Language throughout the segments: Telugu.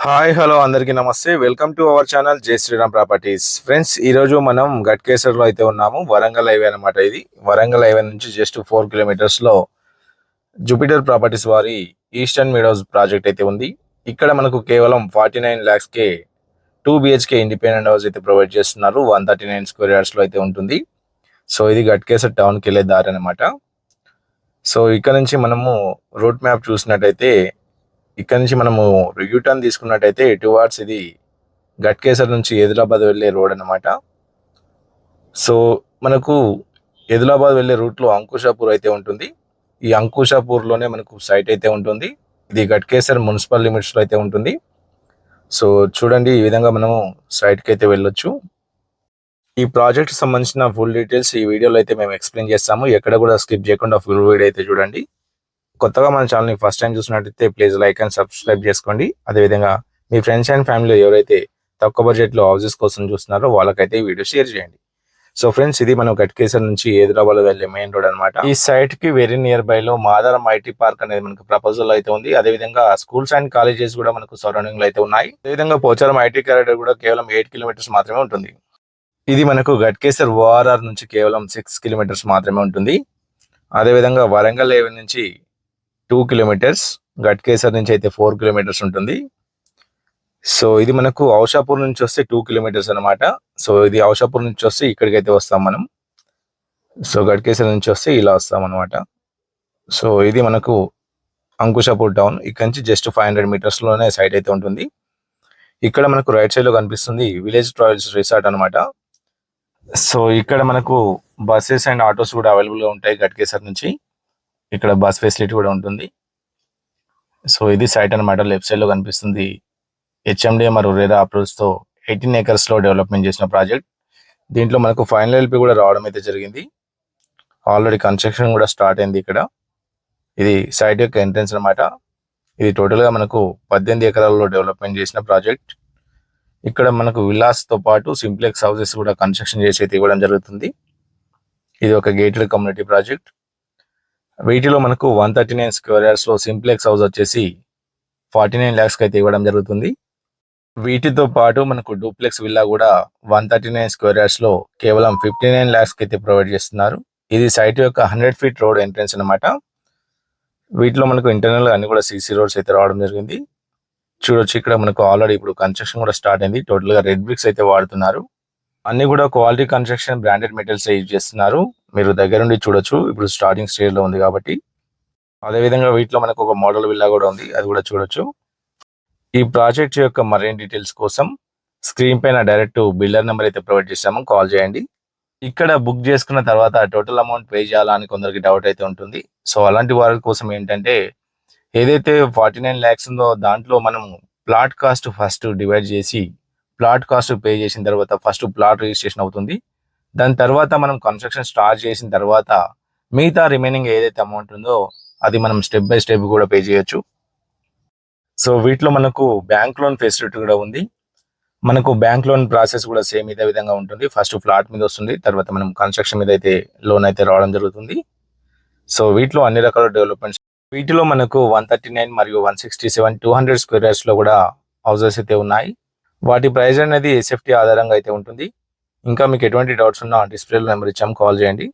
హాయ్ హలో అందరికీ నమస్తే. వెల్కమ్ టు అవర్ ఛానల్ జై శ్రీరామ్ ప్రాపర్టీస్. ఫ్రెండ్స్, ఈరోజు మనం గట్కేసర్లో అయితే ఉన్నాము. వరంగల్ హైవే అనమాట. ఇది వరంగల్ హైవే నుంచి జస్ట్ 4 కిలోమీటర్స్లో జూపిటర్ ప్రాపర్టీస్ వారి ఈస్టర్న్ మీడోస్ ప్రాజెక్ట్ అయితే ఉంది. ఇక్కడ మనకు కేవలం 49 lakhsకే 2 BHK ఇండిపెండెంట్ హౌస్ అయితే ప్రొవైడ్ చేస్తున్నారు. 139 స్క్వేర్ యార్డ్స్లో అయితే ఉంటుంది. సో ఇది గట్కేసర్ టౌన్కి వెళ్ళే దారి అనమాట. సో ఇక్కడ నుంచి మనము రూట్ మ్యాప్ చూసినట్టయితే ఇక్కడ నుంచి మనము యూటర్న్ తీసుకున్నట్టయితే టువార్డ్స్ ఇది గట్కేసర్ నుంచి ఎదిలాబాద్ వెళ్ళే రోడ్ అనమాట. సో మనకు ఎదిలాబాద్ వెళ్ళే రూట్లో అంకుషాపూర్ అయితే ఉంటుంది. ఈ అంకుషాపూర్లోనే మనకు సైట్ అయితే ఉంటుంది. ఇది గట్కేసర్ మున్సిపల్ లిమిట్స్లో అయితే ఉంటుంది. సో చూడండి, ఈ విధంగా మనము సైట్కి అయితే వెళ్ళొచ్చు. ఈ ప్రాజెక్ట్ సంబంధించిన ఫుల్ డీటెయిల్స్ ఈ వీడియోలో అయితే మేము ఎక్స్ప్లెయిన్ చేస్తాము. ఎక్కడ కూడా స్కిప్ చేయకుండా ఫుల్ వీడియో అయితే చూడండి. కొత్తగా మన ఛానల్ని ఫస్ట్ టైం చూసినట్టయితే ప్లీజ్ లైక్ అండ్ సబ్స్క్రైబ్ చేసుకోండి. అదేవిధంగా మీ ఫ్రెండ్స్ అండ్ ఫ్యామిలీలో ఎవరైతే తక్కువ బడ్జెట్లో హౌసెస్ కోసం చూస్తున్నారో వాళ్ళకైతే ఈ వీడియో షేర్ చేయండి. సో ఫ్రెండ్స్, ఇది మనం గట్కేసర్ నుంచి హైదరాబాద్ వెళ్ళే మెయిన్ రోడ్ అనమాట. ఈ సైట్ కి వెరీ నియర్ బై లో మాదారం ఐటీ పార్క్ అనేది మనకు ప్రపోజల్ అయితే ఉంది. అదేవిధంగా స్కూల్స్ అండ్ కాలేజెస్ కూడా మనకు సరౌండింగ్ లో అయితే ఉన్నాయి. అదేవిధంగా పోచారం ఐటీ కారిడార్ కూడా కేవలం 8 కిలోమీటర్స్ మాత్రమే ఉంటుంది. ఇది మనకు గట్కేసర్ ఓఆర్ఆర్ నుంచి కేవలం 6 కిలోమీటర్స్ మాత్రమే ఉంటుంది. అదేవిధంగా వరంగల్ హైవే నుంచి 2 కిలోమీటర్స్, గట్కేసర్ నుంచి అయితే 4 కిలోమీటర్స్ ఉంటుంది. సో ఇది మనకు ఔషాపూర్ నుంచి వస్తే 2 కిలోమీటర్స్ అనమాట. సో ఇది ఔషాపూర్ నుంచి వస్తే ఇక్కడికైతే వస్తాం మనం. సో గట్కేసర్ నుంచి వస్తే ఇలా వస్తాం అనమాట. సో ఇది మనకు అంకుషాపూర్ టౌన్. ఇక్కడ నుంచి జస్ట్ 500 మీటర్స్లోనే సైట్ అయితే ఉంటుంది. ఇక్కడ మనకు రైట్ సైడ్ లో కనిపిస్తుంది విలేజ్ ట్రావెల్స్ రిసార్ట్ అనమాట. సో ఇక్కడ మనకు బస్సెస్ అండ్ ఆటోస్ కూడా అవైలబుల్ గా ఉంటాయి గట్కేసర్ నుంచి. ఇక్కడ బస్ ఫెసిలిటీ కూడా ఉంటుంది. సో ఇది సైట్ అనమాట. లెఫ్ట్ సైడ్ లో కనిపిస్తుంది హెచ్ఎండి మరియు రెరా అప్రోచ్ తో 18 acres లో డెవలప్మెంట్ చేసిన ప్రాజెక్ట్. దీంట్లో మనకు ఫైనల్ ఎల్పి కూడా రావడం అయితే జరిగింది. ఆల్రెడీ కన్స్ట్రక్షన్ కూడా స్టార్ట్ అయింది ఇక్కడ. ఇది సైట్ యొక్క ఎంట్రన్స్ అనమాట. ఇది టోటల్ గా మనకు 18 ఎకరాల్లో డెవలప్మెంట్ చేసిన ప్రాజెక్ట్. ఇక్కడ మనకు విల్లాస్ తో పాటు సింప్లెక్స్ హౌసెస్ కూడా కన్స్ట్రక్షన్ చేసి అయితే ఇవ్వడం జరుగుతుంది. ఇది ఒక గేటెడ్ కమ్యూనిటీ ప్రాజెక్ట్. వీటిలో మనకు 139 స్క్వేర్ యార్డ్స్ లో సింప్లెక్స్ హౌస్ వచ్చేసి 49 lakhs అయితే ఇవ్వడం జరుగుతుంది. వీటితో పాటు మనకు డూప్లెక్స్ విల్లా కూడా 139 స్క్వేర్ యార్డ్స్ లో కేవలం 59 lakhs అయితే ప్రొవైడ్ చేస్తున్నారు. ఇది సైట్ యొక్క 100 feet రోడ్ ఎంట్రన్స్ అనమాట. వీటిలో మనకు ఇంటర్నల్ అన్ని కూడా సీసీ రోడ్స్ అయితే రావడం జరిగింది. చూడొచ్చు, ఇక్కడ మనకు ఆల్రెడీ ఇప్పుడు కన్స్ట్రక్షన్ కూడా స్టార్ట్ అయింది. టోటల్ గా రెడ్ బ్రిక్స్ అయితే వాడుతున్నారు. అన్ని కూడా quality construction, branded materials use చేస్తున్నారు. మీరు దగ్గర నుండి చూడొచ్చు, ఇప్పుడు స్టార్టింగ్ స్టేజ్ లో ఉంది కాబట్టి. అదేవిధంగా వీటిలో మనకు ఒక మోడల్ విల్లా కూడా ఉంది, అది కూడా చూడొచ్చు. ఈ ప్రాజెక్ట్ యొక్క మరిన్ని డీటెయిల్స్ కోసం స్క్రీన్ పైన డైరెక్ట్ బిల్డర్ నెంబర్ అయితే ప్రొవైడ్ చేస్తాము, కాల్ చేయండి. ఇక్కడ బుక్ చేసుకున్న తర్వాత టోటల్ అమౌంట్ పే చేయాలా అని కొందరికి డౌట్ అయితే ఉంటుంది. సో అలాంటి వారి కోసం ఏంటంటే, ఏదైతే 49 lakhs ఉందో దాంట్లో మనం ప్లాట్ కాస్ట్ ఫస్ట్ డివైడ్ చేసి ప్లాట్ కాస్ట్ పే చేసిన తర్వాత ఫస్ట్ ప్లాట్ రిజిస్ట్రేషన్ అవుతుంది. దాని తర్వాత మనం కన్స్ట్రక్షన్ స్టార్ట్ చేసిన తర్వాత మిగతా రిమైనింగ్ ఏదైతే అమౌంట్ ఉందో అది మనం స్టెప్ బై స్టెప్ కూడా పే చేయొచ్చు. సో వీటిలో మనకు బ్యాంక్ లోన్ ఫెసిలిటీ కూడా ఉంది. మనకు బ్యాంక్ లోన్ ప్రాసెస్ కూడా సేమ్ ఇదే విధంగా ఉంటుంది. ఫస్ట్ ఫ్లాట్ మీద వస్తుంది, తర్వాత మనం కన్స్ట్రక్షన్ మీద అయితే లోన్ అయితే రావడం జరుగుతుంది. సో వీటిలో అన్ని రకాల డెవలప్మెంట్స్, వీటిలో మనకు 139 మరియు 167 200 స్క్వేర్ యార్డ్స్ లో కూడా హౌసెస్ అయితే ఉన్నాయి. వాటి ప్రైస్ అనేది ఎస్ఎఫ్టీ ఆధారంగా అయితే ఉంటుంది. ఇంకా మీకు ఎటువంటి డౌట్స్ ఉన్నా డిస్ప్లేలో నెంబర్ ఇచ్చాము, కాల్ చేయండి.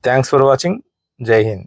Thanks for watching. జై హింద్.